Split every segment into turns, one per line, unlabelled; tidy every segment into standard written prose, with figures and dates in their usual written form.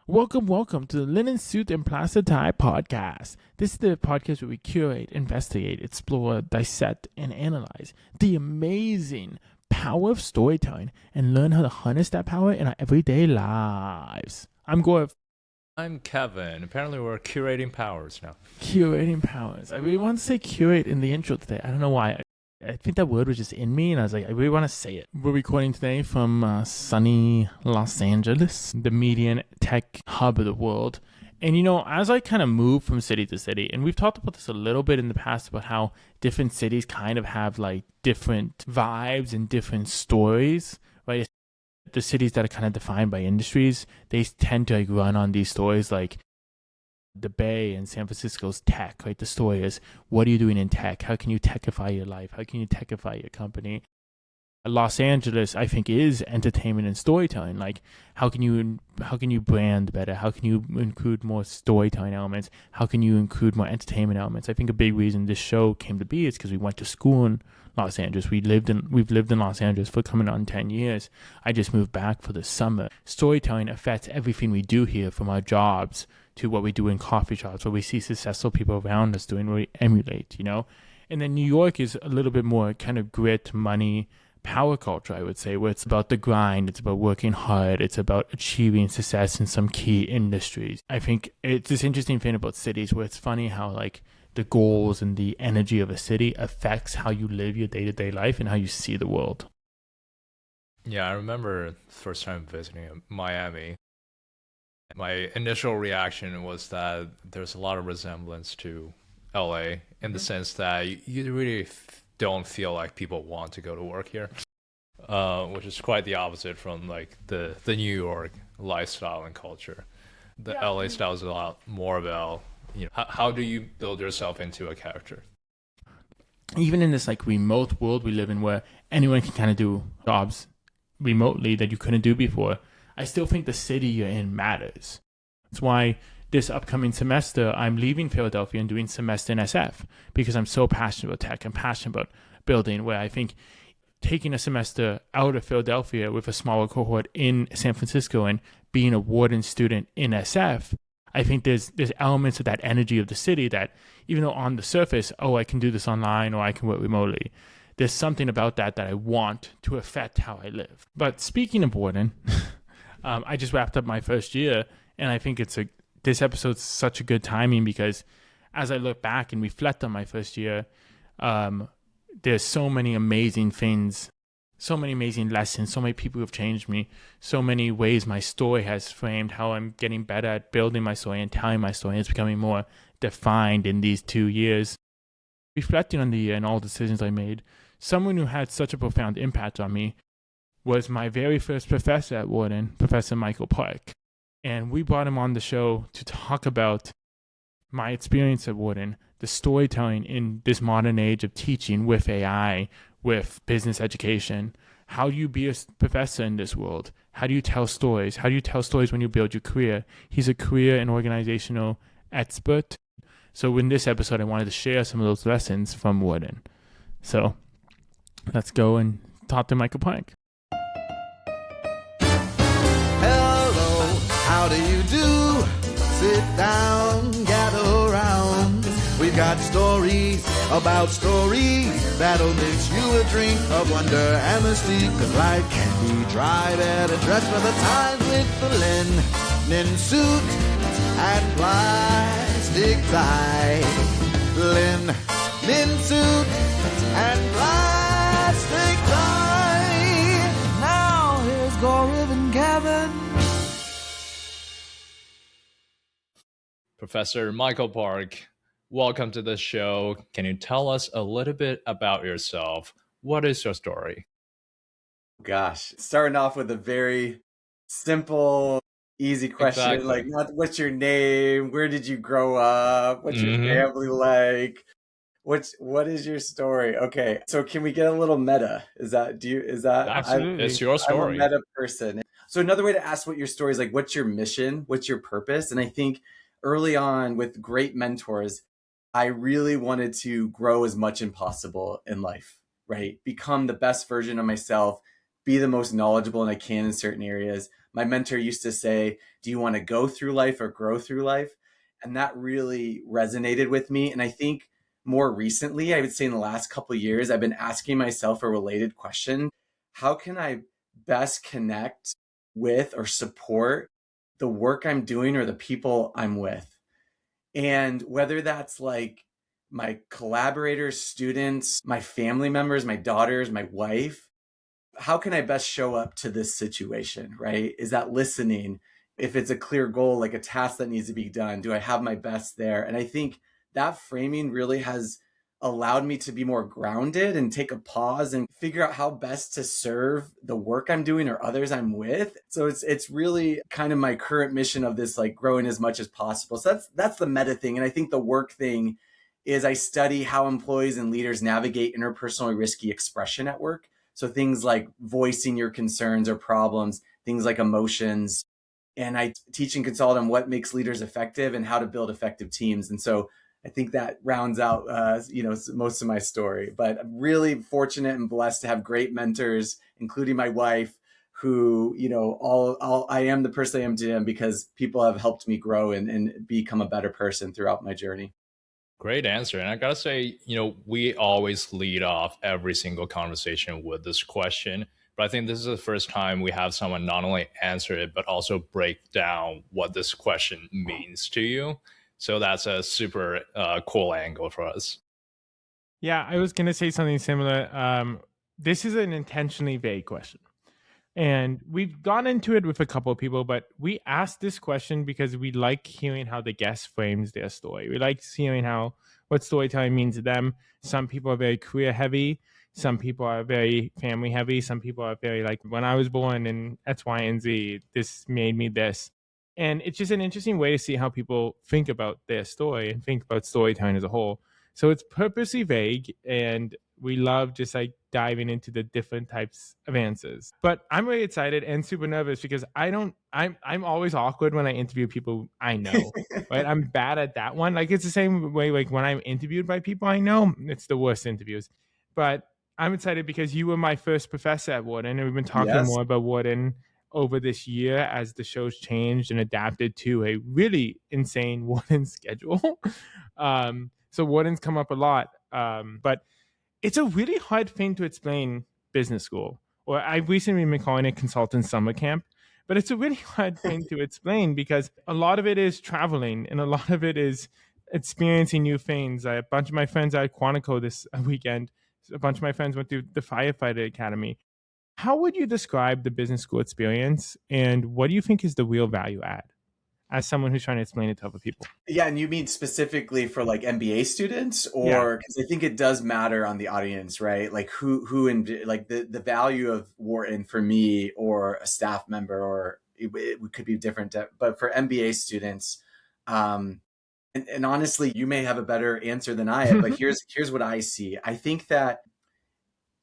Welcome to the Linen Suit and Plaster Tie podcast. This is the podcast where we curate, investigate, explore, dissect, and analyze the amazing power of storytelling and learn how to harness that power in our everyday lives. I'm Gore.
I'm Kevin. Apparently, we're curating powers now.
Curating powers. I really want to say curate in the intro today. I don't know why. I think that word was just in me, and I was like, I really want to say it. We're recording today from sunny Los Angeles, the median tech hub of the world. And as I kind of move from city to city, and we've talked about this a little bit in the past about how different cities kind of have like different vibes and different stories, right? The cities that are kind of defined by industries, they tend to like run on these stories like the Bay and San Francisco's tech, right? The story is, what are you doing in tech? How can you techify your life? How can you techify your company? Los Angeles, I think, is entertainment and storytelling. Like, how can you brand better? How can you include more storytelling elements? How can you include more entertainment elements? I think a big reason this show came to be is because we went to school in Los Angeles. We've lived in Los Angeles for coming on 10 years. I just moved back for the summer. Storytelling affects everything we do here, from our jobs to what we do in coffee shops, what we see successful people around us doing, what we emulate, And then New York is a little bit more kind of grit, money, power culture, I would say, where it's about the grind, it's about working hard, it's about achieving success in some key industries. I think it's this interesting thing about cities where it's funny how like the goals and the energy of a city affects how you live your day-to-day life and how you see the world.
Yeah, I remember the first time visiting Miami. My initial reaction was that there's a lot of resemblance to LA in the sense that you really don't feel like people want to go to work here, which is quite the opposite from like the New York lifestyle and culture. The LA style is a lot more about, how do you build yourself into a character?
Even in this like remote world we live in where anyone can kind of do jobs remotely that you couldn't do before, I still think the city you're in matters. That's why this upcoming semester, I'm leaving Philadelphia and doing semester in SF because I'm so passionate about tech. I'm passionate about building, where I think taking a semester out of Philadelphia with a smaller cohort in San Francisco and being a Wharton student in SF, I think there's elements of that energy of the city that, even though on the surface, oh, I can do this online or I can work remotely, there's something about that I want to affect how I live. But speaking of Wharton, I just wrapped up my first year, and I think this episode's such a good timing because as I look back and reflect on my first year, there's so many amazing things, so many amazing lessons, so many people who have changed me, so many ways my story has framed how I'm getting better at building my story and telling my story. And it's becoming more defined in these 2 years. Reflecting on the year and all the decisions I made, someone who had such a profound impact on me was my very first professor at Wharton, Professor Michael Parke. And we brought him on the show to talk about my experience at Wharton, the storytelling in this modern age of teaching with AI, with business education. How do you be a professor in this world? How do you tell stories? How do you tell stories when you build your career? He's a career and organizational expert. So in this episode, I wanted to share some of those lessons from Wharton. So let's go and talk to Michael Parke.
Hello, how do you do? Sit down, gather around. We've got stories about stories that'll mix you a drink of wonder and mystique. Cause life can be dry, better dressed for the times with the linen suit and plastic tie. Linen suit and plastic tie. Now here's Goriv and Kevin.
Professor Michael Parke, welcome to the show. Can you tell us a little bit about yourself? What is your story?
Gosh, starting off with a very simple, easy question,
Exactly.
like what's your name? Where did you grow up? What's your family like? What is your story? Okay, so can we get a little meta? Is that
Absolutely.
It's your story.
I'm a meta person. So another way to ask what your story is like, what's your mission? What's your purpose? And I think early on with great mentors, I really wanted to grow as much as possible in life, right? Become the best version of myself, be the most knowledgeable I can in certain areas, My mentor used to say, do you want to go through life or grow through life? And that really resonated with me. And I think more recently, I would say in the last couple of years, I've been asking myself a related question. How can I best connect with or support the work I'm doing or the people I'm with? And whether that's like my collaborators, students, my family members, my daughters, my wife, how can I best show up to this situation, right? Is that listening? If it's a clear goal, like a task that needs to be done, do I have my best there? And I think that framing really has allowed me to be more grounded and take a pause and figure out how best to serve the work I'm doing or others I'm with. So it's really kind of my current mission of this, like growing as much as possible. So that's the meta thing. And I think the work thing is I study how employees and leaders navigate interpersonally risky expression at work. So things like voicing your concerns or problems, things like emotions. And I teach and consult on what makes leaders effective and how to build effective teams. And so I think that rounds out, most of my story. But I'm really fortunate and blessed to have great mentors, including my wife, who, I am the person I am today because people have helped me grow and become a better person throughout my journey.
Great answer. And I gotta say, we always lead off every single conversation with this question. But I think this is the first time we have someone not only answer it, but also break down what this question means to you. So that's a super cool angle for us.
Yeah, I was going to say something similar. This is an intentionally vague question. And we've gone into it with a couple of people, but we asked this question because we like hearing how the guest frames their story. We like hearing what storytelling means to them. Some people are very career heavy. Some people are very family heavy. Some people are very like, when I was born in X, Y, and Z, this made me this. And it's just an interesting way to see how people think about their story and think about storytelling as a whole. So it's purposely vague, and we love just like diving into the different types of answers. But I'm really excited and super nervous because I'm always awkward when I interview people I know, right? I'm bad at that one. Like it's the same way, like when I'm interviewed by people I know, it's the worst interviews. But I'm excited because you were my first professor at Wharton, and we've been talking more about Wharton over this year as the show's changed and adapted to a really insane Wharton schedule. So Wharton's come up a lot, but it's a really hard thing to explain business school, or I've recently been calling it consultant summer camp, but it's a really hard thing to explain because a lot of it is traveling and a lot of it is experiencing new things. A bunch of my friends are at Quantico this weekend. A bunch of my friends went to the firefighter academy. How would you describe the business school experience, and what do you think is the real value add as someone who's trying to explain it to other people?
Yeah, and you mean specifically for like MBA students, or because I think it does matter on the audience, right? Like who like the value of Wharton for me or a staff member, or it could be different, but for MBA students, and honestly, you may have a better answer than I have, but here's what I see. I think that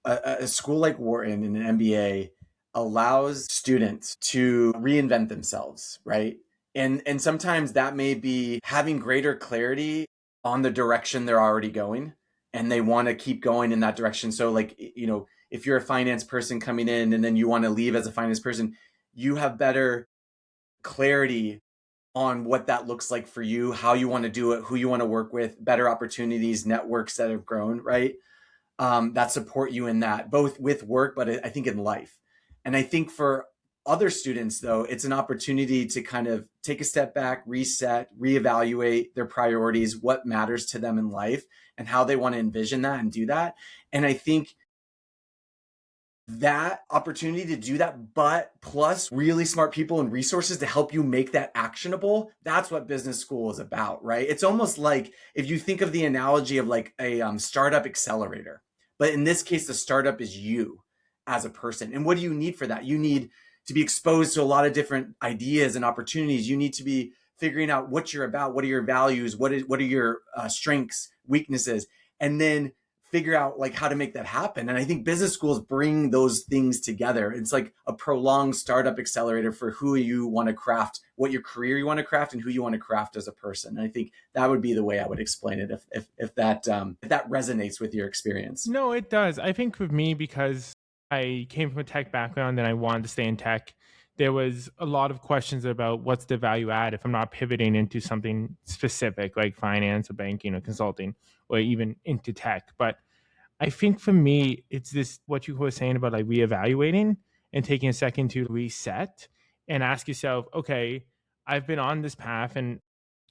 a school like Wharton and an MBA allows students to reinvent themselves, right? And sometimes that may be having greater clarity on the direction they're already going, and they want to keep going in that direction. So like, if you're a finance person coming in and then you want to leave as a finance person, you have better clarity on what that looks like for you, how you want to do it, who you want to work with, better opportunities, networks that have grown, right? That support you in that, both with work, but I think in life. And I think for other students, though, it's an opportunity to kind of take a step back, reset, reevaluate their priorities, what matters to them in life, and how they want to envision that and do that. And I think that opportunity to do that, but plus really smart people and resources to help you make that actionable, that's what business school is about, right? It's almost like if you think of the analogy of like a startup accelerator, but in this case, the startup is you as a person. And what do you need for that? You need to be exposed to a lot of different ideas and opportunities. You need to be figuring out what you're about, what are your values, what are your strengths, weaknesses, and then figure out like how to make that happen. And I think business schools bring those things together. It's like a prolonged startup accelerator for who you want to craft, what your career you want to craft, and who you want to craft as a person. And I think that would be the way I would explain it if that resonates with your experience.
No, it does. I think with me, because I came from a tech background and I wanted to stay in tech, there was a lot of questions about what's the value add if I'm not pivoting into something specific like finance or banking or consulting or even into tech. But I think for me, it's this what you were saying about like reevaluating and taking a second to reset and ask yourself, okay, I've been on this path and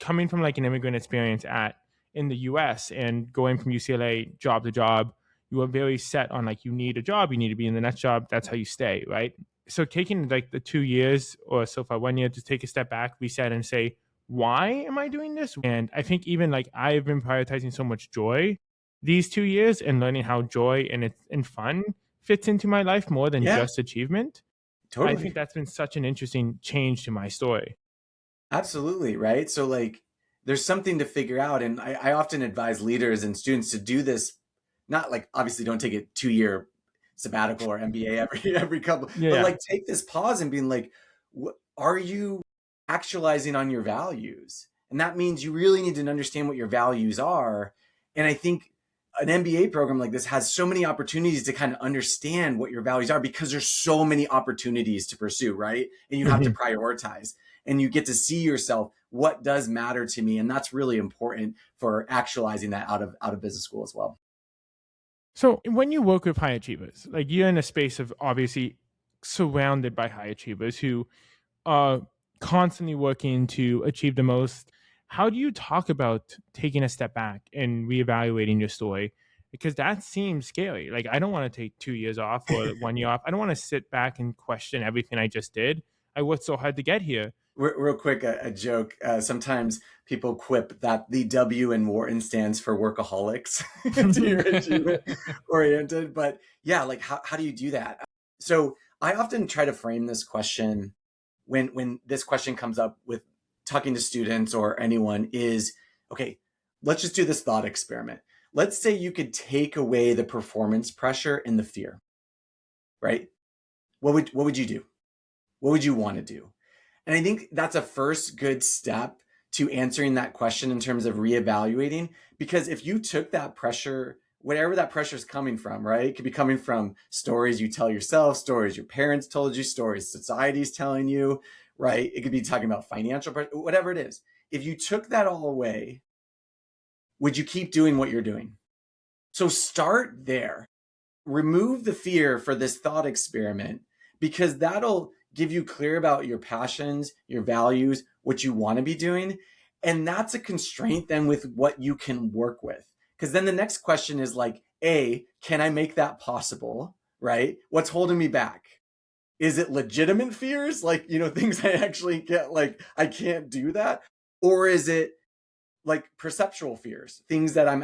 coming from like an immigrant experience at in the US and going from UCLA job to job, you are very set on like you need a job, you need to be in the next job, that's how you stay, right? So taking like the 2 years or so far 1 year to take a step back, reset and say, why am I doing this? And I think even like I've been prioritizing so much joy these 2 years and learning how joy and fun fits into my life more than
Yeah,
just achievement. I think
totally.
that's been such an interesting change to my story.
Absolutely, right? So like there's something to figure out. And I often advise leaders and students to do this, not like obviously don't take a 2 year sabbatical or MBA every couple,
Yeah,
but
yeah.
like take this pause and being like, are you actualizing on your values? And that means you really need to understand what your values are. And I think an MBA program like this has so many opportunities to kind of understand what your values are because there's so many opportunities to pursue, right? And you have to prioritize and you get to see yourself, what does matter to me? And that's really important for actualizing that out of business school as well.
So when you work with high achievers, like you're in a space of obviously surrounded by high achievers who are constantly working to achieve the most. How do you talk about taking a step back and reevaluating your story? Because that seems scary. Like I don't want to take 2 years off or 1 year off. I don't want to sit back and question everything I just did. I worked so hard to get here.
Real quick, a joke. Sometimes people quip that the W in Wharton stands for workaholics. So you're achievement oriented. But yeah, like how do you do that? So I often try to frame this question when this question comes up with talking to students or anyone is, okay, let's just do this thought experiment. Let's say you could take away the performance pressure and the fear, right? What would you do? What would you want to do? And I think that's a first good step to answering that question in terms of reevaluating. Because if you took that pressure, whatever that pressure is coming from, right? It could be coming from stories you tell yourself, stories your parents told you, stories society's telling you, right? It could be talking about financial pressure, whatever it is. If you took that all away, would you keep doing what you're doing? So start there. Remove the fear for this thought experiment because that'll give you clear about your passions, your values, what you want to be doing. And that's a constraint then with what you can work with. Because then the next question is like, A, can I make that possible? Right? What's holding me back? Is it legitimate fears? Like, things I actually get, like, I can't do that. Or is it like perceptual fears, things that I'm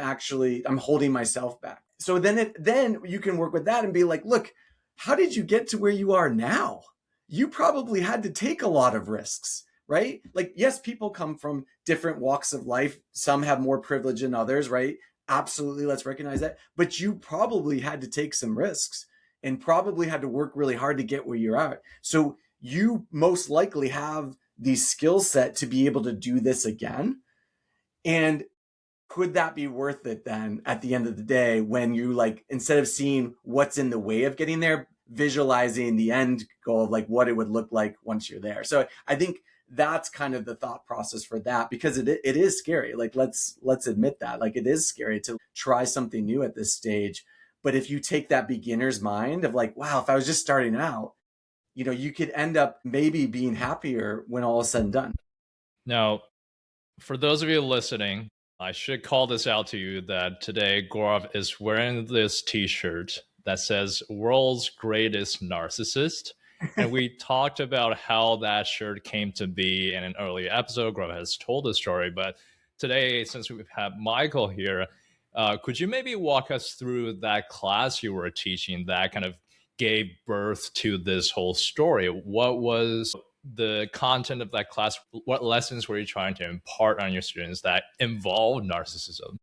holding myself back. So then you can work with that and be like, look, how did you get to where you are now? You probably had to take a lot of risks, right? Like, yes, people come from different walks of life. Some have more privilege than others, right? Absolutely. Let's recognize that. But you probably had to take some risks and probably had to work really hard to get where you're at. So you most likely have the skill set to be able to do this again. And could that be worth it then at the end of the day when you like, instead of seeing what's in the way of getting there, visualizing the end goal of like what it would look like once you're there. So I think that's kind of the thought process for that because it is scary. Like, let's admit that, like, it is scary to try something new at this stage. But if you take that beginner's mind of like, wow, if I was just starting out, you could end up maybe being happier when all is said and done.
Now, for those of you listening, I should call this out to you that today Gaurav is wearing this t-shirt that says World's Greatest Narcissist. And we talked about how that shirt came to be in an earlier episode. Gaurav has told the story. But today, since we have Michael here, could you maybe walk us through that class you were teaching that kind of gave birth to this whole story? What was the content of that class? What lessons were you trying to impart on your students that involved narcissism?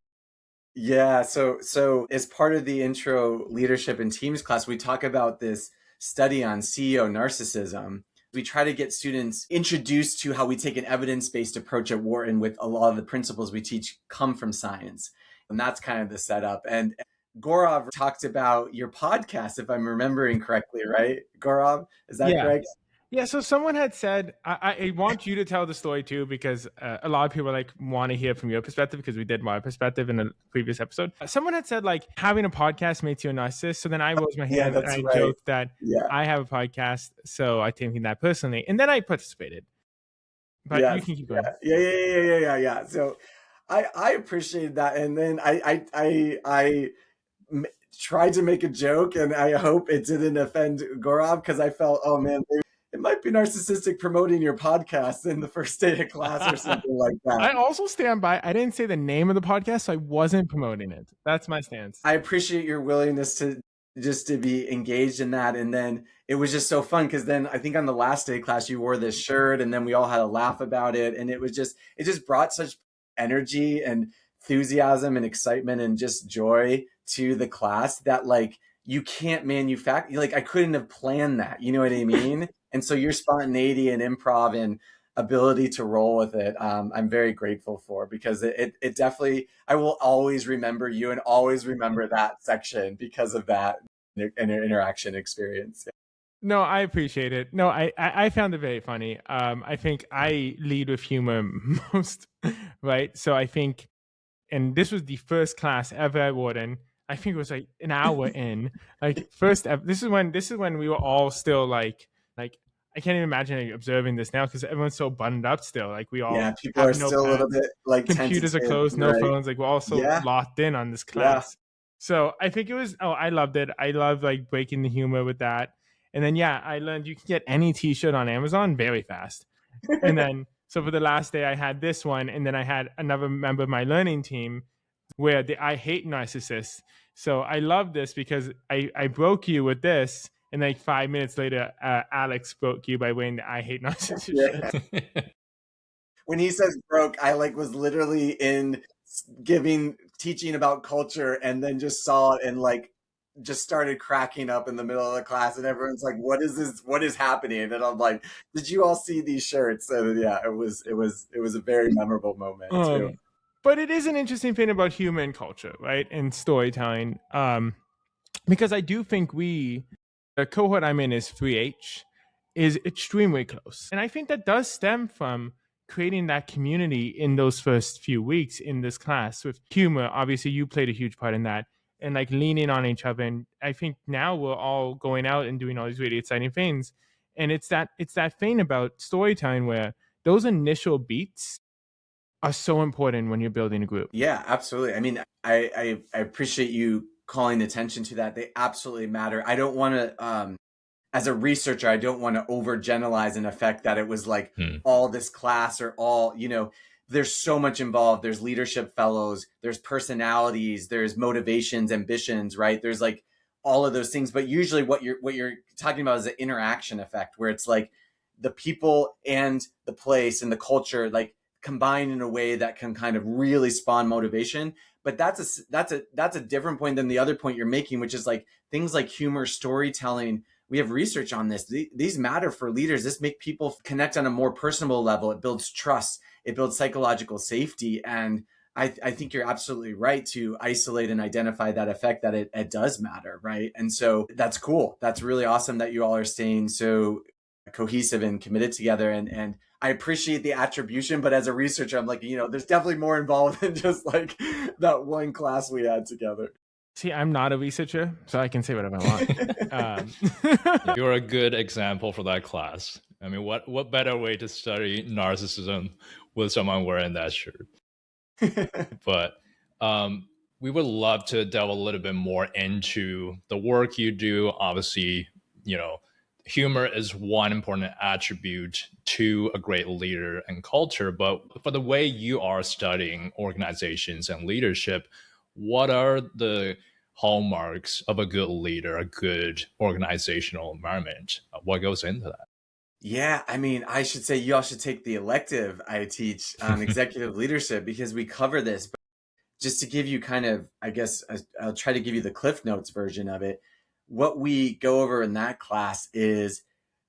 Yeah, so as part of the intro leadership and teams class, we talk about this study on CEO narcissism. We try to get students introduced to how we take an evidence-based approach at Wharton with a lot of the principles we teach come from science. And that's kind of the setup. And Gaurav talked about your podcast, if I'm remembering correctly, right? Gaurav, is that
Yeah.
correct?
Yeah, so someone had said, I want you to tell the story too, because a lot of people like want to hear from your perspective, because we did my perspective in a previous episode. Someone had said like having a podcast makes you a narcissist. So then I rose my
Yeah,
hand and
that's
I
right.
joked that
Yeah.
I have a podcast, so I taking that personally, and then I participated. But you can keep going.
Yeah. So I appreciate that, and then tried to make a joke, and I hope it didn't offend Gaurav, because I felt, oh man, it might be narcissistic promoting your podcast in the first day of class or something like that.
I also stand by, I didn't say the name of the podcast, so I wasn't promoting it. That's my stance.
I appreciate your willingness to be engaged in that. And then it was just so fun, because then I think on the last day of class you wore this shirt, and then we all had a laugh about it, and it just brought such energy and enthusiasm and excitement and just joy to the class that like you can't manufacture. Like I couldn't have planned that, you know what I mean? And so your spontaneity and improv and ability to roll with it, I'm very grateful for, because it definitely, I will always remember you and always remember that section because of that interaction experience.
No, I appreciate it. No, I found it very funny. I think I lead with humor most, right? So I think, and this was the first class ever at Wharton. I think it was like an hour in, like first. This is when we were all still like I can't even imagine like, observing this now, because everyone's so buttoned up still. Like we all
people are still a little bit like
computers are closed, no phones. Like we're all so locked in on this class. So I think it was. Oh, I loved it. I loved like breaking the humor with that. And then I learned you can get any T-shirt on Amazon very fast. And then so for the last day I had this one, and then I had another member of my learning team where I hate narcissists. So I love this because I broke you with this, and like 5 minutes later, Alex broke you by wearing the I hate narcissists.
When he says broke, I like was literally in teaching about culture, and then just saw it and like just started cracking up in the middle of the class, and everyone's like, what is this? What is happening? And I'm like, did you all see these shirts? And yeah, it was a very memorable moment too.
But it is an interesting thing about human culture, right? And storytelling. Because I do think the cohort I'm in is 3H, is extremely close. And I think that does stem from creating that community in those first few weeks in this class with humor. Obviously, you played a huge part in that, and like leaning on each other. And I think now we're all going out and doing all these really exciting things. And it's that thing about storytelling where those initial beats are so important when you're building a group.
Yeah, absolutely. I mean, I appreciate you calling attention to that. They absolutely matter. I don't want to, as a researcher, I don't want to overgeneralize an effect that it was like all this class or all, there's so much involved. There's leadership fellows, there's personalities, there's motivations, ambitions, right? There's like all of those things. But usually what you're talking about is an interaction effect, where it's like the people and the place and the culture, like combined in a way that can kind of really spawn motivation. But that's a different point than the other point you're making, which is like things like humor, storytelling. We have research on this. These matter for leaders. This make people connect on a more personal level. It builds trust. It builds psychological safety. And I think you're absolutely right to isolate and identify that effect, that it does matter, right? And so that's cool. That's really awesome that you all are staying so cohesive and committed together. And I appreciate the attribution, but as a researcher, I'm like, there's definitely more involved than just like that one class we had together.
See, I'm not a researcher, so I can say whatever I want.
You're a good example for that class. I mean, what better way to study narcissism with someone wearing that shirt? But we would love to delve a little bit more into the work you do. Obviously, humor is one important attribute to a great leader and culture. But for the way you are studying organizations and leadership, what are the hallmarks of a good leader, a good organizational environment? What goes into that?
Yeah, I mean, I should say you all should take the elective I teach on executive leadership, because we cover this. But just to give you kind of, I guess, I'll try to give you the Cliff Notes version of it. What we go over in that class is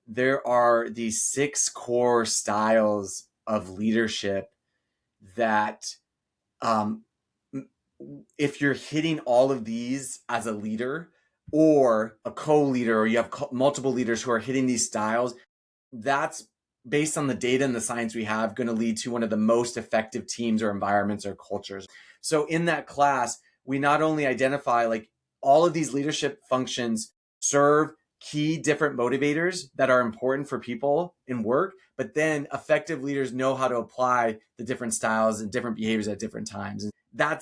there are these 6 core styles of leadership that if you're hitting all of these as a leader or a co-leader, or you have multiple leaders who are hitting these styles, that's based on the data and the science we have going to lead to one of the most effective teams or environments or cultures. So in that class, we not only identify like all of these leadership functions serve key different motivators that are important for people in work, but then effective leaders know how to apply the different styles and different behaviors at different times. And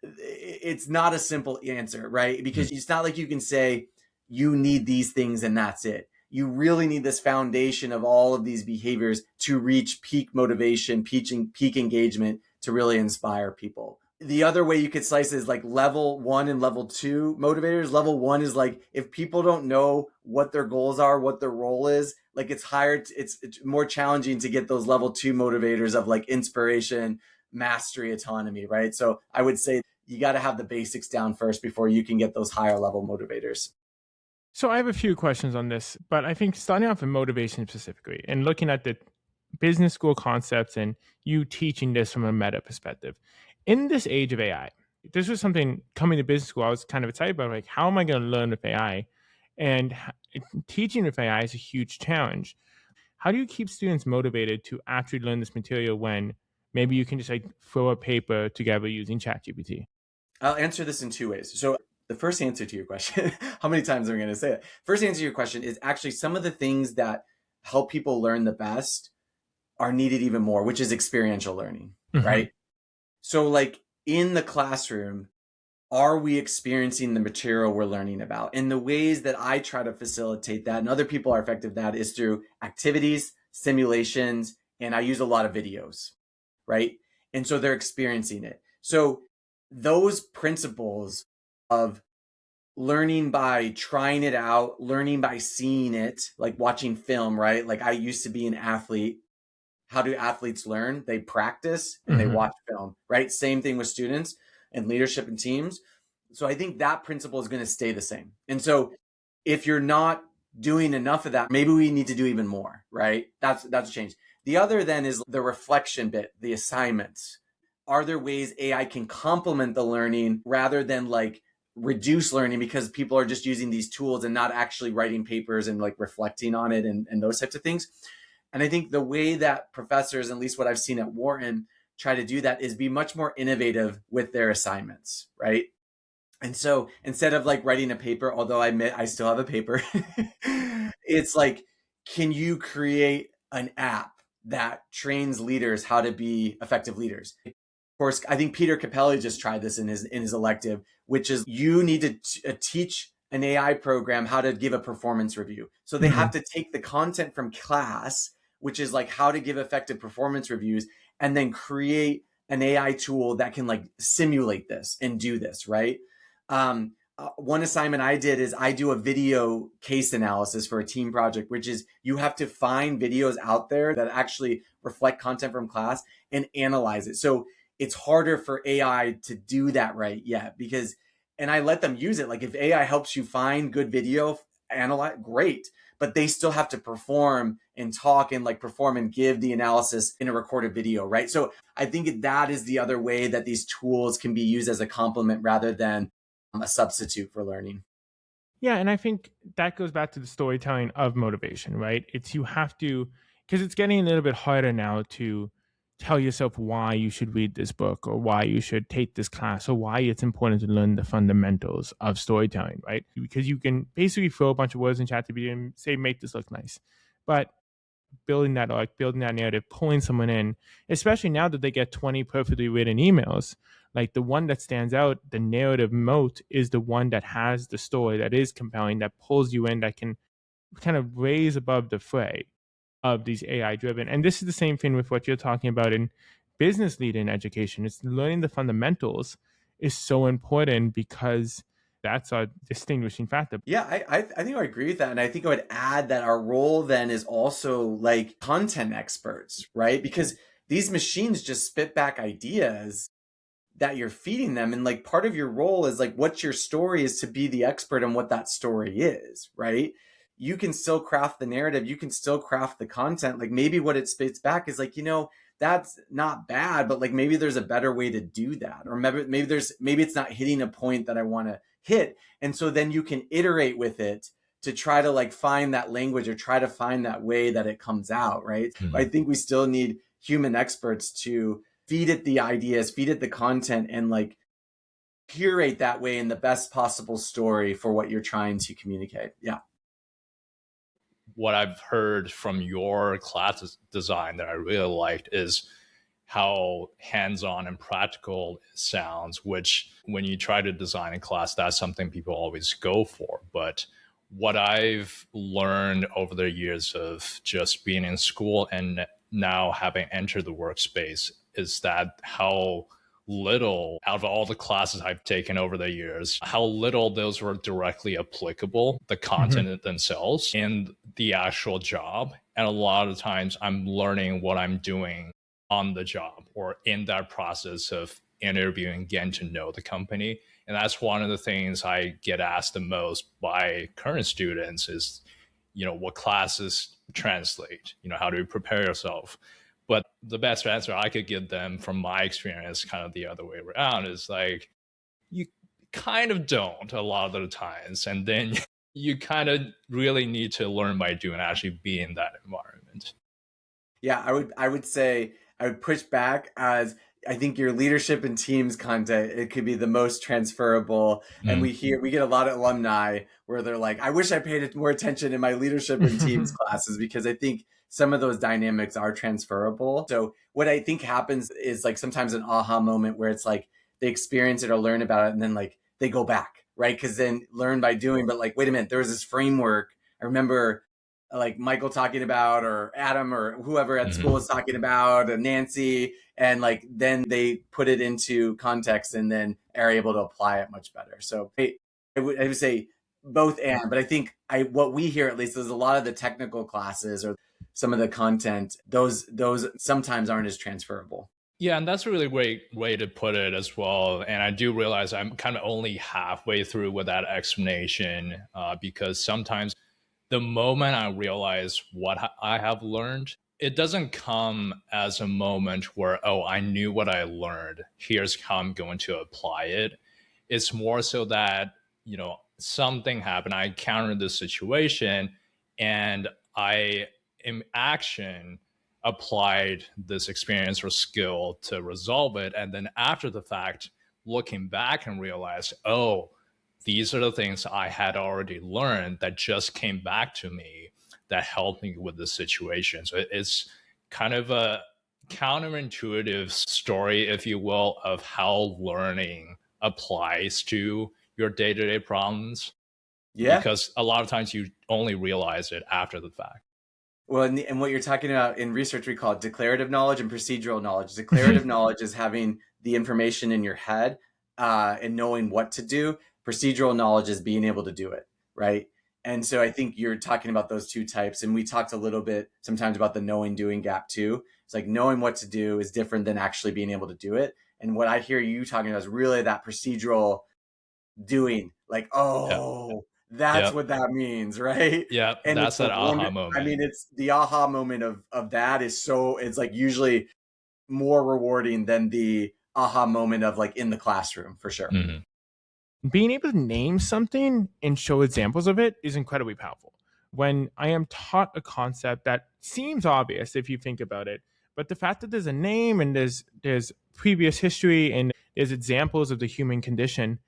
it's not a simple answer, right? Because it's not like you can say you need these things and that's it. You really need this foundation of all of these behaviors to reach peak motivation, peak engagement to really inspire people. The other way you could slice it is like level 1 and level 2 motivators. Level 1 is like if people don't know what their goals are, what their role is, like it's more challenging to get those level 2 motivators of like inspiration, mastery, autonomy, right? So I would say you got to have the basics down first before you can get those higher level motivators.
So I have a few questions on this, but I think starting off with motivation specifically and looking at the business school concepts and you teaching this from a meta perspective. In this age of AI, this was something coming to business school I was kind of excited about, like how am I going to learn with AI? And teaching with AI is a huge challenge. How do you keep students motivated to actually learn this material when maybe you can just like throw a paper together using ChatGPT?
I'll answer this in 2 ways. So the first answer to your question, how many times am I going to say it? First answer to your question is actually some of the things that help people learn the best are needed even more, which is experiential learning, right? So like in the classroom, are we experiencing the material we're learning about? And the ways that I try to facilitate that and other people are effective at that is through activities, simulations, and I use a lot of videos, right? And so they're experiencing it. So those principles of learning by trying it out, learning by seeing it, like watching film, right? Like I used to be an athlete. How do athletes learn? They practice and they watch film, right? Same thing with students and leadership and teams. So I think that principle is going to stay the same. And so if you're not doing enough of that, maybe we need to do even more, right? That's a change. The other then is the reflection bit, the assignments. Are there ways AI can complement the learning rather than like reduce learning because people are just using these tools and not actually writing papers and like reflecting on it and those types of things? And I think the way that professors, at least what I've seen at Wharton, try to do that is be much more innovative with their assignments, right? And so instead of like writing a paper, although I admit I still have a paper, it's like, can you create an app that trains leaders how to be effective leaders? Of course, I think Peter Capelli just tried this in his elective, which is you need to teach an AI program how to give a performance review. So they have to take the content from class, which is like how to give effective performance reviews, and then create an AI tool that can like simulate this and do this, right? One assignment I did is I do a video case analysis for a team project, which is you have to find videos out there that actually reflect content from class and analyze it. So it's harder for AI to do that right yet because, and I let them use it. Like if AI helps you find good video, analyze, great. But they still have to perform and talk and like perform and give the analysis in a recorded video, right? So I think that is the other way that these tools can be used as a complement rather than a substitute for learning.
Yeah, and I think that goes back to the storytelling of motivation, right? It's you have to, because it's getting a little bit harder now to tell yourself why you should read this book or why you should take this class or why it's important to learn the fundamentals of storytelling, right? Because you can basically throw a bunch of words in ChatGPT and say, make this look nice. But building that narrative, pulling someone in, especially now that they get 20 perfectly written emails, like the one that stands out, the narrative moat is the one that has the story that is compelling, that pulls you in, that can kind of raise above the fray of these AI driven. And this is the same thing with what you're talking about in business leading education. It's learning the fundamentals is so important because that's a distinguishing factor.
Yeah, I think I agree with that. And I think I would add that our role then is also like content experts, right? Because these machines just spit back ideas that you're feeding them. And like part of your role is like what your story is to be the expert on what that story is, right? You can still craft the narrative. You can still craft the content. Like maybe what it spits back is like, that's not bad, but like maybe there's a better way to do that. Or maybe it's not hitting a point that I want to hit. And so then you can iterate with it to try to like find that language or try to find that way that it comes out, right?
Mhm.
I think we still need human experts to feed it the ideas, feed it the content, and like curate that way in the best possible story for what you're trying to communicate. Yeah.
What I've heard from your class design that I really liked is how hands-on and practical it sounds, which when you try to design a class, that's something people always go for. But what I've learned over the years of just being in school and now having entered the workspace is that how little out of all the classes I've taken over the years, how little those were directly applicable, the content themselves in the actual job. And a lot of times I'm learning what I'm doing on the job or in that process of interviewing, getting to know the company. And that's one of the things I get asked the most by current students is, what classes translate, how do you prepare yourself? But the best answer I could give them from my experience, kind of the other way around, is like, you kind of don't a lot of the times. And then you kind of really need to learn by doing, actually be in that environment.
Yeah, I would say I would push back as I think your leadership and teams content, it could be the most transferable. And we get a lot of alumni where they're like, I wish I paid more attention in my leadership and teams classes, because I think some of those dynamics are transferable. So what I think happens is like sometimes an aha moment where it's like they experience it or learn about it and then like they go back, right? Because then learn by doing, but like, wait a minute, there was this framework. I remember like Michael talking about, or Adam or whoever at school was talking about, and Nancy, and like then they put it into context and then are able to apply it much better. So I would say both and, but I think what we hear at least is a lot of the technical classes or some of the content, those sometimes aren't as transferable.
Yeah, and that's a really great way to put it as well. And I do realize I'm kind of only halfway through with that explanation because sometimes the moment I realize what I have learned, it doesn't come as a moment where, oh, I knew what I learned. Here's how I'm going to apply it. It's more so that, something happened. I encountered this situation and I, in action, applied this experience or skill to resolve it. And then after the fact, looking back and realized, oh, these are the things I had already learned that just came back to me that helped me with the situation. So it's kind of a counterintuitive story, if you will, of how learning applies to your day-to-day problems.
Yeah.
Because a lot of times you only realize it after the fact.
Well, and what you're talking about in research, we call it declarative knowledge and procedural knowledge. Declarative knowledge is having the information in your head and knowing what to do. Procedural knowledge is being able to do it, right? And so I think you're talking about those two types. And we talked a little bit sometimes about the knowing doing gap too. It's like knowing what to do is different than actually being able to do it. And what I hear you talking about is really that procedural doing, like, oh, that's what that means, right?
Yeah,
And
that's that aha moment.
I mean, it's the aha moment of that is so, it's like usually more rewarding than the aha moment of like in the classroom, for sure.
Being able to name something and show examples of it is incredibly powerful. When I am taught a concept that seems obvious if you think about it, but the fact that there's a name and there's previous history and there's examples of the human condition,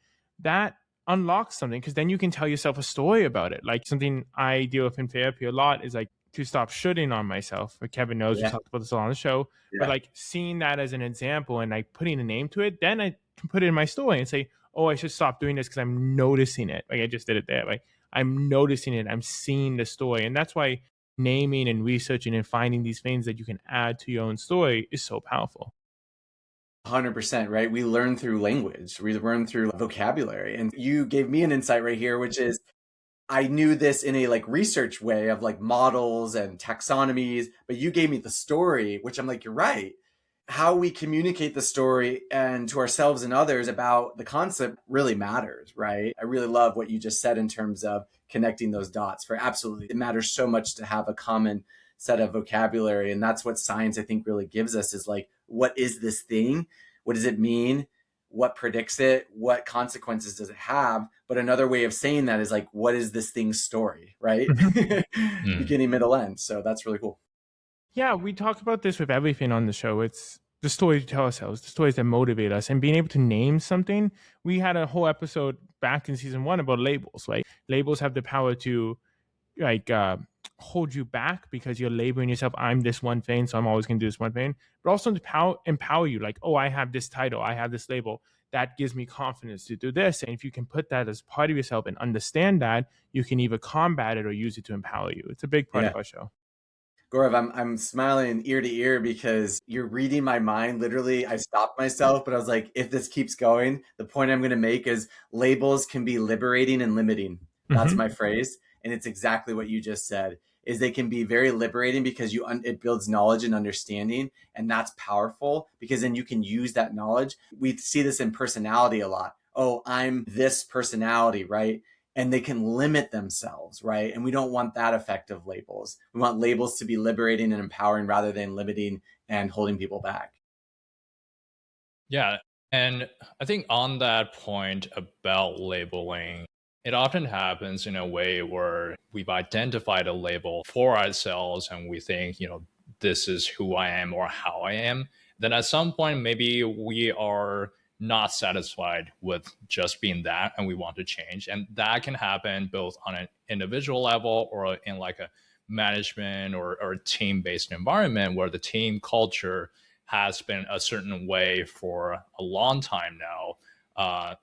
that unlocks something, because then you can tell yourself a story about it. Like something I deal with in therapy a lot is like to stop shooting on myself. Kevin knows we talked about this a lot on the show, but like seeing that as an example and like putting a name to it, then I can put it in my story and say, oh, I should stop doing this because I'm noticing it. Like I just did it there. Like I'm noticing it. I'm seeing the story. And that's why naming and researching and finding these things that you can add to your own story is so powerful.
100%, right? We learn through language. We learn through vocabulary. And you gave me an insight right here, which is I knew this in a like research way of like models and taxonomies, but you gave me the story, which I'm like, you're right. How we communicate the story and to ourselves and others about the concept really matters, right? I really love what you just said in terms of connecting those dots. For absolutely, it matters so much to have a common set of vocabulary. And that's what science, I think, really gives us is like, what is this thing? What does it mean? what predicts it, what consequences does it have. But another way of saying that is like, what is this thing's story, right? Beginning, middle, end. So that's really cool.
Yeah, we talk about this with everything on the show. It's the stories we tell ourselves, the stories that motivate us, and being able to name something. We had a whole episode back in season 1 about labels, right? Labels have the power to like hold you back because you're labeling yourself, I'm this one thing, so I'm always going to do this one thing, but also to empower you, like, oh, I have this title, I have this label, that gives me confidence to do this. And if you can put that as part of yourself and understand that, you can either combat it or use it to empower you. It's a big part of our show.
Gaurav, I'm smiling ear to ear because you're reading my mind. Literally, I stopped myself, but I was like, if this keeps going, the point I'm going to make is labels can be liberating and limiting. That's my phrase. And it's exactly what you just said, is they can be very liberating because it builds knowledge and understanding. And that's powerful because then you can use that knowledge. We see this in personality a lot. Oh, I'm this personality, right? And they can limit themselves, right? And we don't want that effect of labels. We want labels to be liberating and empowering rather than limiting and holding people back.
Yeah. And I think on that point about labeling, it often happens in a way where we've identified a label for ourselves and we think, this is who I am or how I am. Then at some point, maybe we are not satisfied with just being that and we want to change. And that can happen both on an individual level or in like a management or team-based environment where the team culture has been a certain way for a long time now.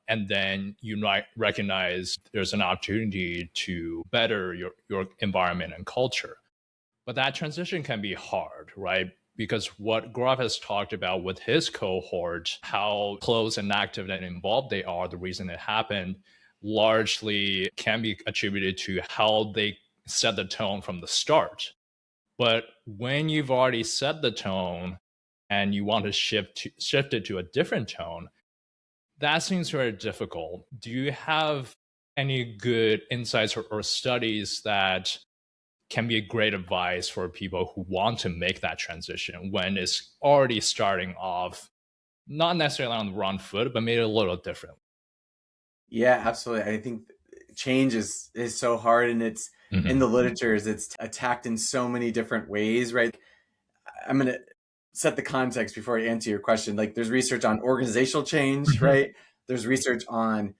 And then you might recognize there's an opportunity to better your environment and culture. But that transition can be hard, right? Because what Gaurav has talked about with his cohort, how close and active and involved they are, the reason it happened largely can be attributed to how they set the tone from the start. But when you've already set the tone and you want to shift it to a different tone, that seems very difficult. Do you have any good insights or studies that can be a great advice for people who want to make that transition when it's already starting off, not necessarily on the wrong foot, but maybe a little different?
Yeah, absolutely. I think change is so hard, and it's in the literature, it's attacked in so many different ways, right? I'm going to set the context before I answer your question. Like, there's research on organizational change, right? There's research on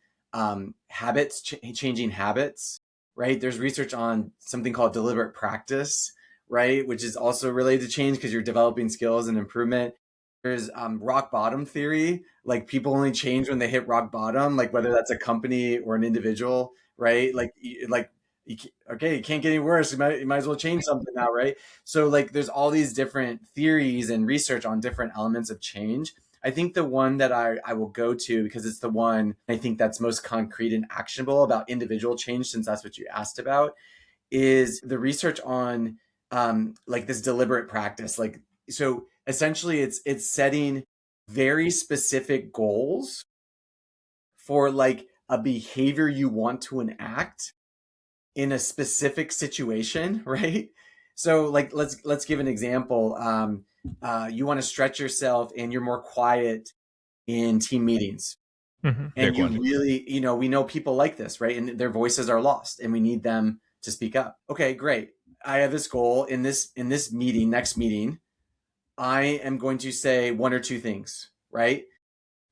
habits, changing habits, right? There's research on something called deliberate practice, right? Which is also related to change because you're developing skills and improvement. There's rock bottom theory, like people only change when they hit rock bottom, like whether that's a company or an individual, right? Okay, it can't get any worse. You might as well change something now, right? So like there's all these different theories and research on different elements of change. I think the one that I will go to, because it's the one I think that's most concrete and actionable about individual change, since that's what you asked about, is the research on like this deliberate practice. Like, so essentially it's setting very specific goals for like a behavior you want to enact in a specific situation, right? So like let's give an example. You want to stretch yourself and you're more quiet in team meetings. And you really, we know people like this, right? And their voices are lost and we need them to speak up. Okay, great. I have this goal in this meeting, next meeting. I am going to say one or two things, right?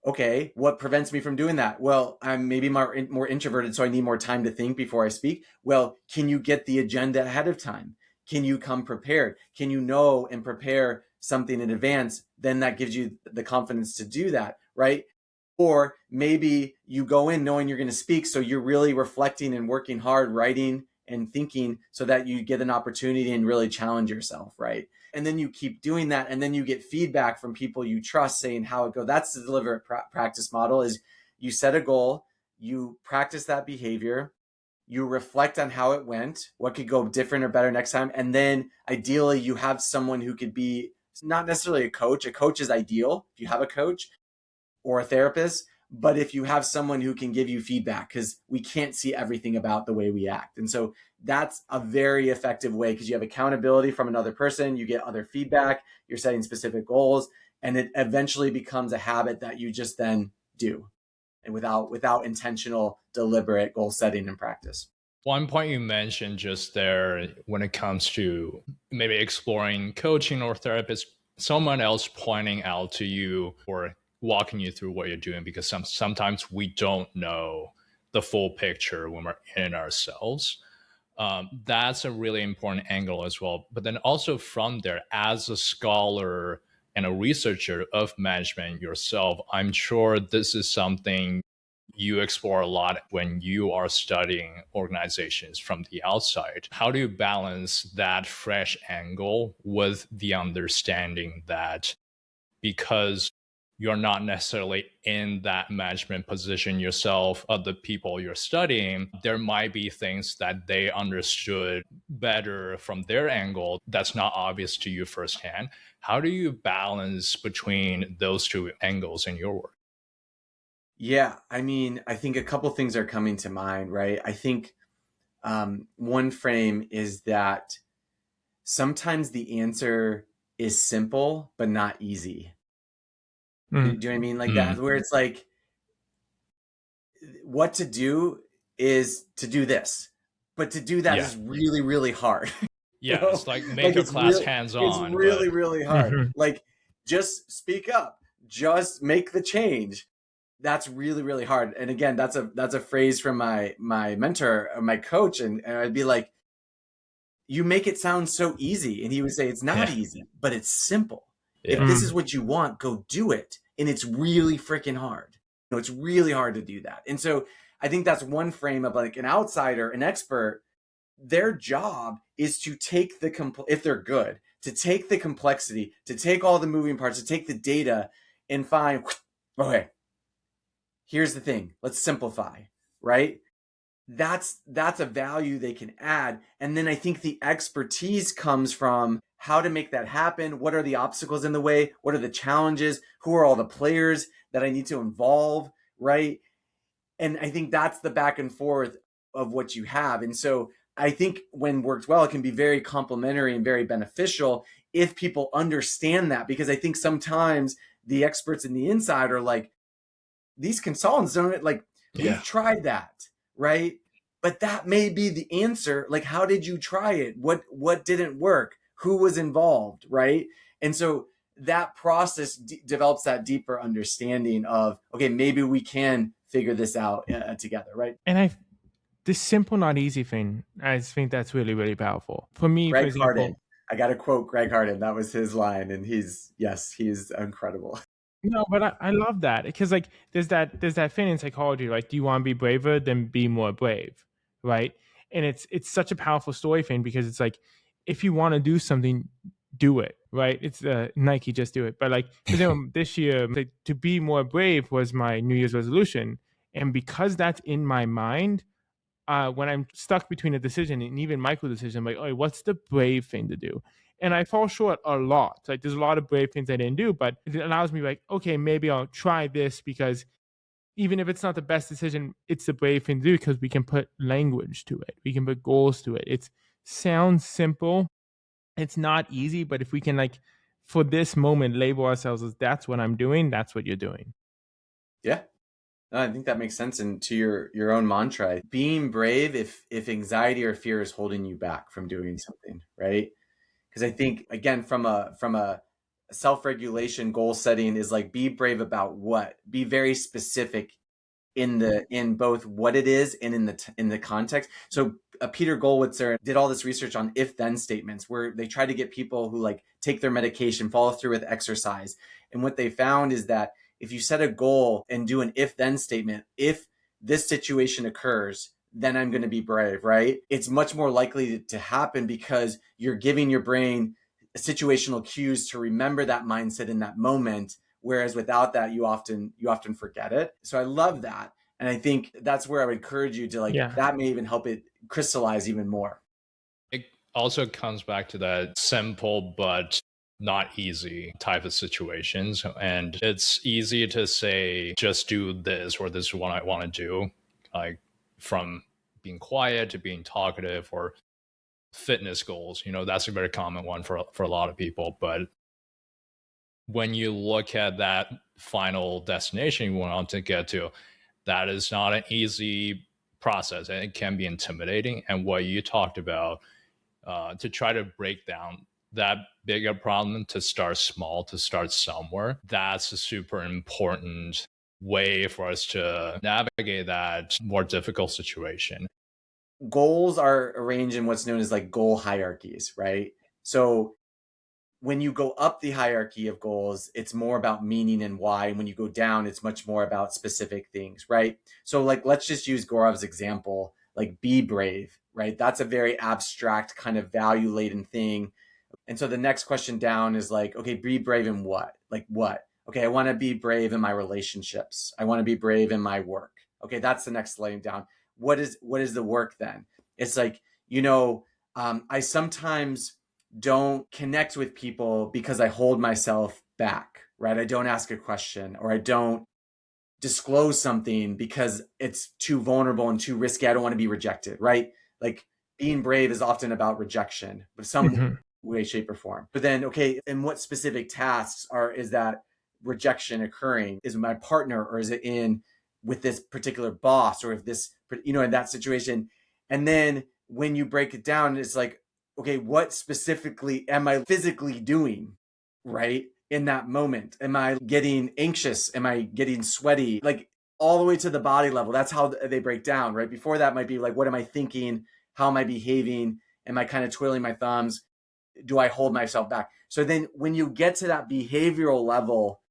Okay, what prevents me from doing that? Well, I'm maybe more introverted, so I need more time to think before I speak. Well, can you get the agenda ahead of time? Can you come prepared? Can you know and prepare something in advance? Then that gives you the confidence to do that, right? Or maybe you go in knowing you're going to speak, so you're really reflecting and working hard, writing and thinking so that you get an opportunity and really challenge yourself, right? And then you keep doing that, and then you get feedback from people you trust saying how it goes. That's the deliberate practice model, is you set a goal, you practice that behavior, you reflect on how it went, what could go different or better next time, and then ideally you have someone who could be not necessarily a coach. A coach is ideal if you have a coach or a therapist, but if you have someone who can give you feedback, because we can't see everything about the way we act. And so that's a very effective way, because you have accountability from another person, you get other feedback, you're setting specific goals, and it eventually becomes a habit that you just then do, and without intentional, deliberate goal setting and practice.
One point you mentioned just there when it comes to maybe exploring coaching or therapist, someone else pointing out to you or walking you through what you're doing, because sometimes we don't know the full picture when we're in ourselves. That's a really important angle as well. But then also from there, as a scholar and a researcher of management yourself, I'm sure this is something you explore a lot when you are studying organizations from the outside. How do you balance that fresh angle with the understanding that because you're not necessarily in that management position yourself of the people you're studying, there might be things that they understood better from their angle that's not obvious to you firsthand? How do you balance between those two angles in your work?
Yeah, I mean, I think a couple things are coming to mind, right? I think one frame is that sometimes the answer is simple but not easy. Do you know what I mean? Like that, where it's like, what to do is to do this, but to do that is really, really hard.
Yeah, it's like make your class
really,
hands-on.
It's really, really hard. Like, just speak up, just make the change. That's really, really hard. And again, that's a phrase from my mentor, my coach, and I'd be like, you make it sound so easy. And he would say, it's not easy, but it's simple. If this is what you want, go do it. And it's really freaking hard. It's really hard to do that. And so I think that's one frame of like an outsider, an expert. Their job is to take if they're good, to take the complexity, to take all the moving parts, to take the data and find, okay, here's the thing, let's simplify, right? That's a value they can add. And then I think the expertise comes from how to make that happen. What are the obstacles in the way? What are the challenges? Who are all the players that I need to involve, right? And I think that's the back and forth of what you have. And so I think when worked well, it can be very complementary and very beneficial if people understand that, because I think sometimes the experts in the inside are like, these consultants don't like, we've tried that, right? But that may be the answer. Like, how did you try it? What didn't work? Who was involved, right? And so that process develops that deeper understanding of, okay, maybe we can figure this out together, right?
And this simple, not easy thing, I think that's really, really powerful. For me,
Greg
for example,
Harden. I got to quote Greg Harden. That was his line, and he's incredible.
No, but I love that, because like there's that thing in psychology, like, do you want to be braver? Then be more brave, right? And it's such a powerful story thing, because it's like, if you want to do something, do it, right? It's Nike, just do it. But like, for example, this year, like, to be more brave was my New Year's resolution, and because that's in my mind, when I'm stuck between a decision and even micro decision, I'm like, oh, what's the brave thing to do? And I fall short a lot. Like, there's a lot of brave things I didn't do, but it allows me, like, okay, maybe I'll try this, because even if it's not the best decision, it's the brave thing to do, because we can put language to it. We can put goals to it. It sounds simple. It's not easy, but if we can, like, for this moment, label ourselves as that's what I'm doing, that's what you're doing.
Yeah. I think that makes sense. And to your own mantra, being brave if anxiety or fear is holding you back from doing something, right? Because I think, again, from a self-regulation goal setting is like, be brave about what? Be very specific in both what it is and in the context. So Peter Gollwitzer did all this research on if-then statements, where they try to get people who like take their medication, follow through with exercise. And what they found is that if you set a goal and do an if-then statement, if this situation occurs, then I'm going to be brave, right? It's much more likely to happen, because you're giving your brain situational cues to remember that mindset in that moment. Whereas without that, you often forget it. So I love that. And I think that's where I would encourage you to that may even help it crystallize even more.
It also comes back to that simple but not easy type of situations. And it's easy to say, just do this, or this is what I want to do. Like, from being quiet to being talkative, or fitness goals, that's a very common one for a lot of people. But when you look at that final destination you want to get to, that is not an easy process, and it can be intimidating. And what you talked about, to try to break down that bigger problem, to start small, to start somewhere, that's a super important way for us to navigate that more difficult situation.
Goals are arranged in what's known as like goal hierarchies, right? So when you go up the hierarchy of goals, it's more about meaning and why. And when you go down, it's much more about specific things, right? So like, let's just use Gaurav's example, like be brave, right? That's a very abstract kind of value laden thing. And so the next question down is like, okay, be brave in what? Like what? Okay, I want to be brave in my relationships. I want to be brave in my work. Okay, that's the next laying down. What is the work then? It's like, I sometimes don't connect with people because I hold myself back, right? I don't ask a question, or I don't disclose something because it's too vulnerable and too risky. I don't want to be rejected, right? Like being brave is often about rejection, but some way, shape, or form. But then, okay, and what specific tasks is that rejection occurring? Is it my partner, or is it with this particular boss, or if this, in that situation? And then when you break it down, it's like, okay, what specifically am I physically doing, right? In that moment, am I getting anxious? Am I getting sweaty? Like all the way to the body level. That's how they break down, right? Before that might be like, what am I thinking? How am I behaving? Am I kind of twiddling my thumbs? Do I hold myself back? So then when you get to that behavioral level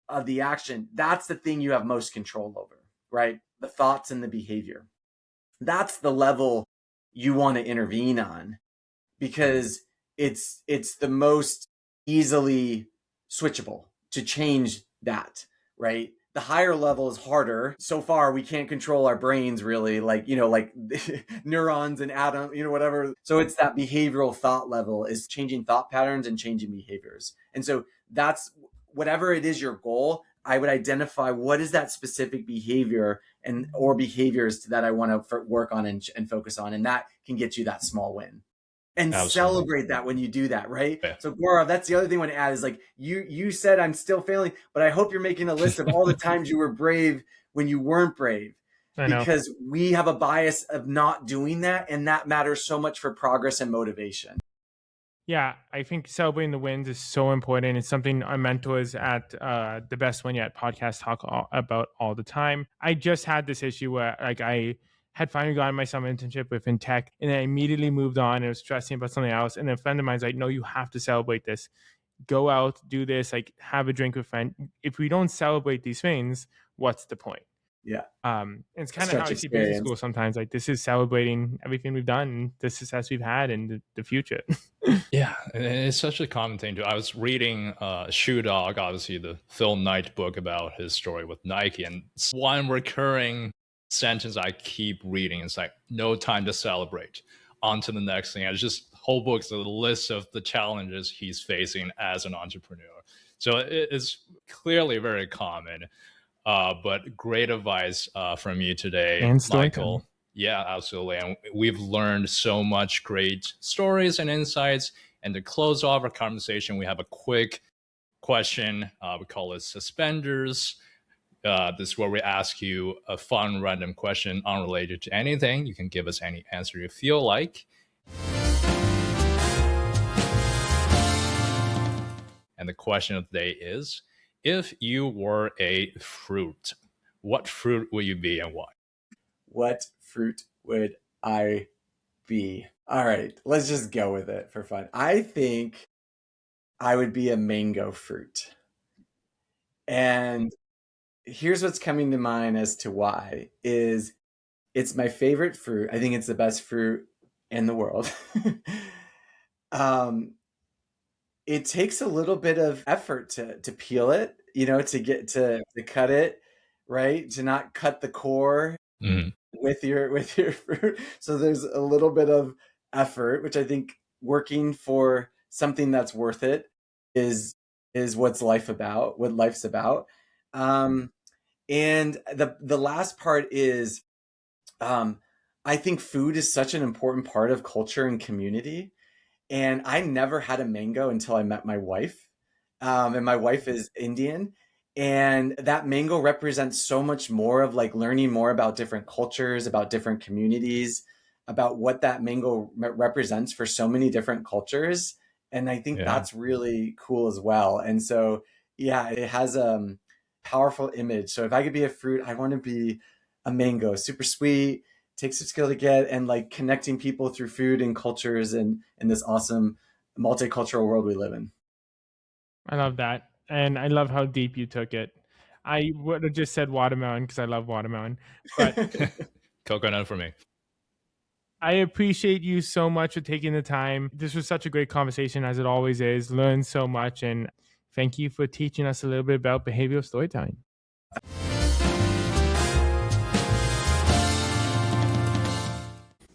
of the action, that's the thing you have most control over, right? The thoughts and the behavior. That's the level you want to intervene on, because it's the most easily switchable to change that, right? The higher level is harder. So far, we can't control our brains really, like neurons and atoms, whatever. So it's that behavioral thought level is changing thought patterns and changing behaviors. And so that's whatever it is your goal, I would identify what is that specific behavior or behaviors that I want to work on and focus on. And that can get you that small win. And
Absolutely.
Celebrate that when you do that, right?
Yeah.
So Gaurav, that's the other thing I want to add is like, you said I'm still failing, but I hope you're making a list of all the times you were brave when you weren't brave.
I know.
Because we have a bias of not doing that, and that matters so much for progress and motivation.
Yeah, I think celebrating the wins is so important. It's something our mentors at the Best One Yet podcast talk about all the time. I just had this issue where like I had finally gotten my summer internship within tech, and then I immediately moved on and was stressing about something else. And a friend of mine's like, no, you have to celebrate this. Go out, do this, like have a drink with a friend. If we don't celebrate these things, what's the point?
Yeah.
It's kind of how I see business school sometimes. Like this is celebrating everything we've done, and the success we've had, and the future.
Yeah, and it's such a common thing too. I was reading Shoe Dog, obviously the Phil Knight book about his story with Nike, and one recurring sentence I keep reading is like, "No time to celebrate." On to the next thing. And it's just whole book's a list of the challenges he's facing as an entrepreneur. So it's clearly very common. But great advice from you today,
And
Michael. Yeah, absolutely. And we've learned so much great stories and insights. And to close off our conversation, we have a quick question. We call it Suspenders. This is where we ask you a fun, random question unrelated to anything. You can give us any answer you feel like. And the question of the day is, if you were a fruit, what fruit would you be and why?
What fruit would I be? All right, let's just go with it for fun. I think I would be a mango fruit. And here's what's coming to mind as to why is it's my favorite fruit. I think it's the best fruit in the world. It takes a little bit of effort to peel it, to get to cut it, right? To not cut the core with your fruit. So there's a little bit of effort, which I think working for something that's worth it is what life's about. And the last part is, I think food is such an important part of culture and community. And I never had a mango until I met my wife. and my wife is Indian. And that mango represents so much more of like learning more about different cultures, about different communities, about what that mango represents for so many different cultures. And I think
Yeah.
that's really cool as well. And so, yeah, it has a powerful image. So if I could be a fruit, I want to be a mango, super sweet, takes some skill to get, and like connecting people through food and cultures and in this awesome multicultural world we live in.
I love that. And I love how deep you took it. I would have just said watermelon because I love watermelon. But
Coconut for me.
I appreciate you so much for taking the time. This was such a great conversation, as it always is. Learned so much. And thank you for teaching us a little bit about behavioral storytelling.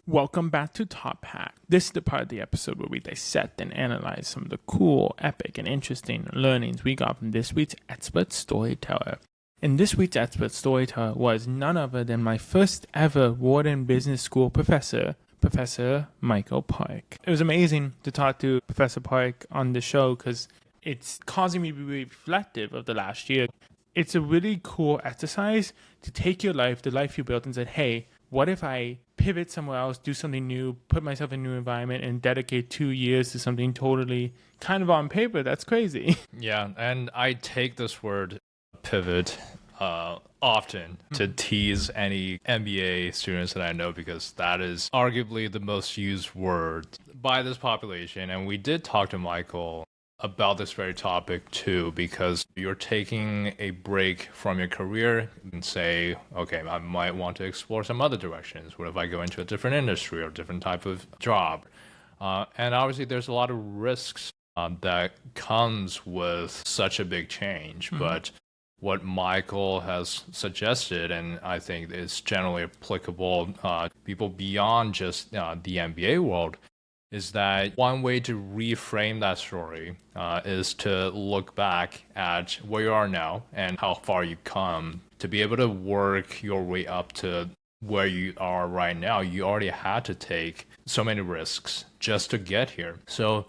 Welcome back to Top Hack. This is the part of the episode where we dissect and analyze some of the cool, epic, and interesting learnings we got from this week's expert storyteller. And this week's expert storyteller was none other than my first ever Wharton Business School professor, Professor Michael Parke. It was amazing to talk to Professor Parke on the show because it's causing me to be reflective of the last year. It's a really cool exercise to take your life, the life you built, and say, hey, what if I pivot somewhere else, do something new, put myself in a new environment, and dedicate 2 years to something totally kind of on paper? That's crazy.
Yeah, and I take this word pivot often to tease any MBA students that I know, because that is arguably the most used word by this population. And we did talk to Michael about this very topic too, because you're taking a break from your career and say, okay, I might want to explore some other directions. What if I go into a different industry or a different type of job? And obviously there's a lot of risks that comes with such a big change. But what Michael has suggested, and I think is generally applicable people beyond just the MBA world, is that one way to reframe that story is to look back at where you are now and how far you've come. To be able to work your way up to where you are right now, you already had to take so many risks just to get here. So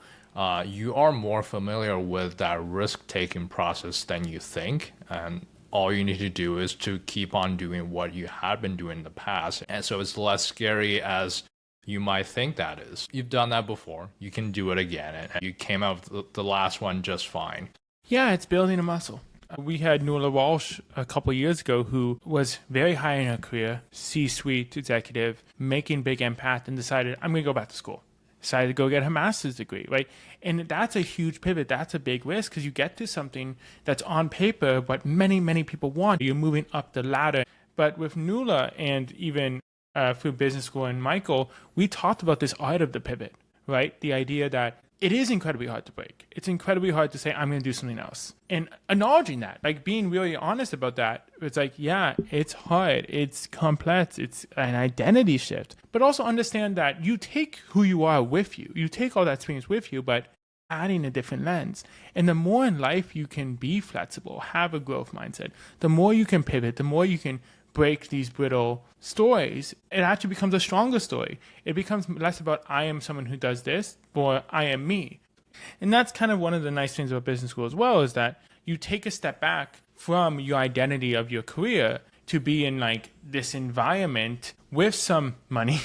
you are more familiar with that risk-taking process than you think. And all you need to do is to keep on doing what you have been doing in the past. And so it's less scary as you might think that is. You've done that before. You can do it again. And you came out of the last one just fine.
Yeah, it's building a muscle. We had Nuala Walsh a couple of years ago who was very high in her career, C-suite executive, making big impact, and decided, I'm going to go back to school. Decided to go get her master's degree, right? And that's a huge pivot. That's a big risk because you get to something that's on paper, but many, many people want. You're moving up the ladder. But with Nuala and even through business school and Michael, we talked about this art of the pivot, right? The idea that it is incredibly hard to break. It's incredibly hard to say, I'm going to do something else. And acknowledging that, like being really honest about that, it's like, yeah, it's hard. It's complex. It's an identity shift. But also understand that you take who you are with you. You take all that experience with you, but adding a different lens. And the more in life you can be flexible, have a growth mindset, the more you can pivot, the more you can break these brittle stories, it actually becomes a stronger story. It becomes less about I am someone who does this, or I am me. And that's kind of one of the nice things about business school as well, is that you take a step back from your identity of your career to be in like this environment with some money,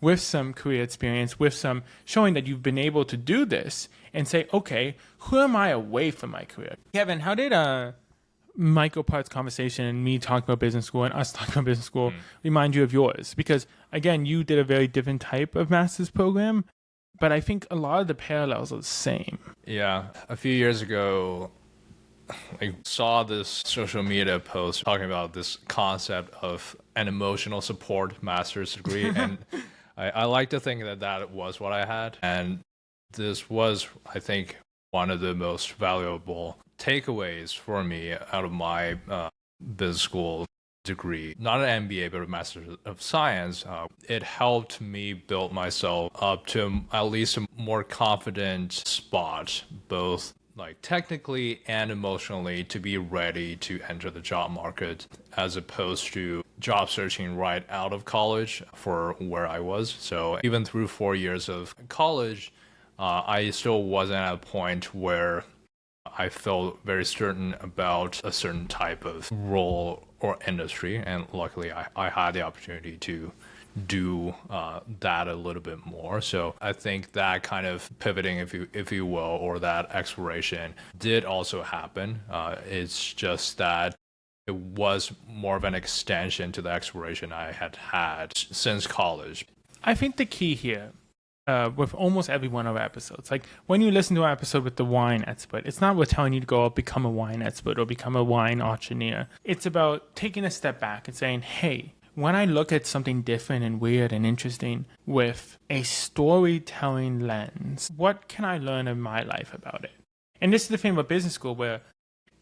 with some career experience, with some showing that you've been able to do this, and say, okay, who am I away from my career? Kevin, how did Michael Parke's conversation and me talking about business school and us talking about business school remind you of yours? Because again, you did a very different type of master's program, but I think a lot of the parallels are the same.
Yeah, a few years ago, I saw this social media post talking about this concept of an emotional support master's degree, and I like to think that that was what I had, and this was, I think, one of the most valuable takeaways for me out of my business school degree. Not an MBA, but a Master of Science. It helped me build myself up to at least a more confident spot, both like technically and emotionally, to be ready to enter the job market, as opposed to job searching right out of college for where I was. So even through 4 years of college, I still wasn't at a point where I felt very certain about a certain type of role or industry, and luckily I had the opportunity to do that a little bit more. So I think that kind of pivoting, if you will, or that exploration did also happen. It's just that it was more of an extension to the exploration I had since college.
I think the key here, with almost every one of our episodes, like when you listen to our episode with the wine expert, it's not we're telling you to go out, become a wine expert or become a wine auctioneer. It's about taking a step back and saying, hey, when I look at something different and weird and interesting with a storytelling lens, what can I learn in my life about it? And this is the thing about business school, where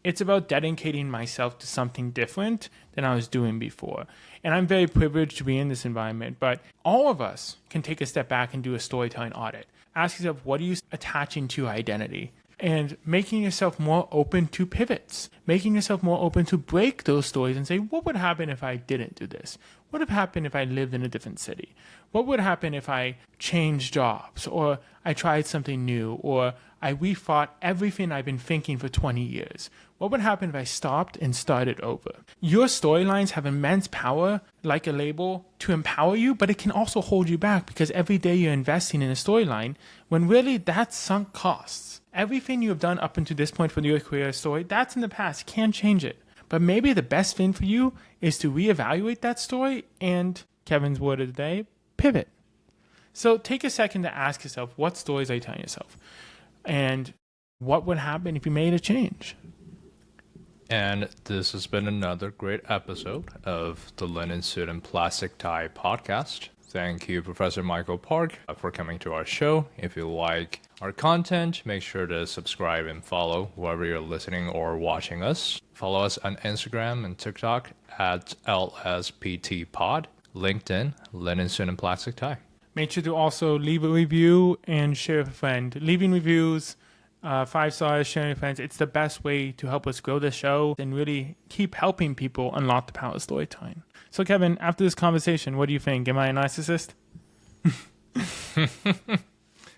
it's about dedicating myself to something different than I was doing before. And I'm very privileged to be in this environment, but all of us can take a step back and do a storytelling audit. Ask yourself, what are you attaching to identity? And making yourself more open to pivots, making yourself more open to break those stories and say, what would happen if I didn't do this? What would happen if I lived in a different city? What would happen if I changed jobs, or I tried something new, or I rethought everything I've been thinking for 20 years? What would happen if I stopped and started over? Your storylines have immense power, like a label, to empower you, but it can also hold you back, because every day you're investing in a storyline when really that's sunk costs. Everything you have done up until this point for your career story, that's in the past. You can't change it. But maybe the best thing for you is to reevaluate that story and, Kevin's word of the day, pivot. So take a second to ask yourself, what stories are you telling yourself? And what would happen if you made a change?
And this has been another great episode of the Linen Suit and Plastic Tie podcast. Thank you, Professor Michael Parke, for coming to our show. If you like our content, make sure to subscribe and follow wherever you're listening or watching us. Follow us on Instagram and TikTok at LSPTpod, LinkedIn, Linen Suit and Plastic Tie.
Make sure to also leave a review and share with a friend. Leaving reviews, 5 stars, sharing with friends, it's the best way to help us grow the show and really keep helping people unlock the power of storytelling. So, Kevin, after this conversation, what do you think? Am I a narcissist?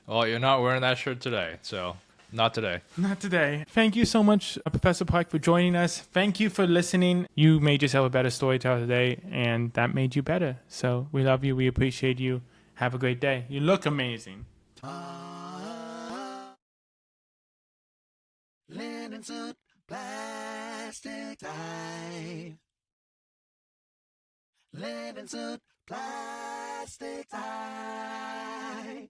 Well, you're not wearing that shirt today, so not today.
Not today. Thank you so much, Professor Parke, for joining us. Thank you for listening. You made yourself a better storyteller today, and that made you better. So we love you. We appreciate you. Have a great day. You look amazing.
Linen suit, plastic tie. Linen suit, plastic tie.